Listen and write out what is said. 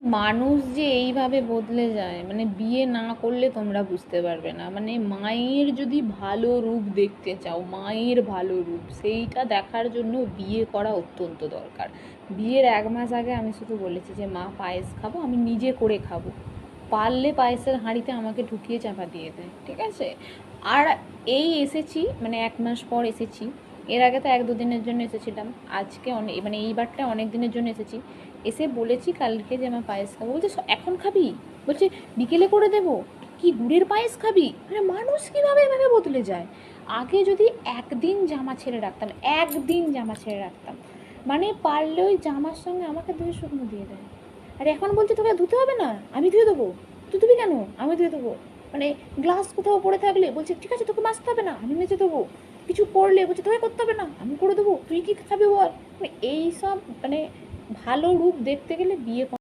মানুষ যে এইভাবে বদলে যায়, মানে বিয়ে না করলে তোমরা বুঝতে পারবে না। মানে মায়ের যদি ভালো রূপ দেখতে চাও, মায়ের ভালো রূপ, সেইটা দেখার জন্য বিয়ে করা অত্যন্ত দরকার। বিয়ের 1 মাস আগে আমি শুধু বলেছি যে মা পায়েস খাবো, আমি নিজে করে খাবো। পারলে পায়েসের হাঁড়িতে আমাকে ঢুকিয়ে চাপা দিয়ে দেয়, ঠিক আছে। আর এই এসেছি, মানে 1 মাস পর এসেছি। এর আগে তো 1-2 দিনের জন্য এসেছিলাম। আজকে অনেক, মানে এইবারটা অনেক দিনের জন্য এসেছি। এসে বলেছি কালকে যে আমার পায়েস খাবো, বলছে এখন খাবি? বলছে বিকেলে করে দেবো। কি গুড়ের পায়েস খাবি? মানে মানুষ কীভাবে এভাবে বদলে যায়। আগে যদি একদিন জামা ছেড়ে রাখতাম, একদিন জামা ছেড়ে রাখতাম, মানে পারলে ওই জামার সঙ্গে আমাকে ধুয়ে শুকনো দিয়ে দেয়। আর এখন বলছে তোকে ধুতে হবে না, আমি ধুয়ে দেবো। তুই ধুবি কেন? আমি ধুয়ে দেবো। মানে গ্লাস কোথাও পড়ে থাকলে বলছে ঠিক আছে তোকে মাজতে হবে না, আমি মেজে দেবো। কিছু পড়লে বলছে তোকে করতে হবে না, আমি করে দেবো। তুই কি খাবি বল? মানে এইসব, মানে ভালো রূপ দেখতে গেলে বিয়ে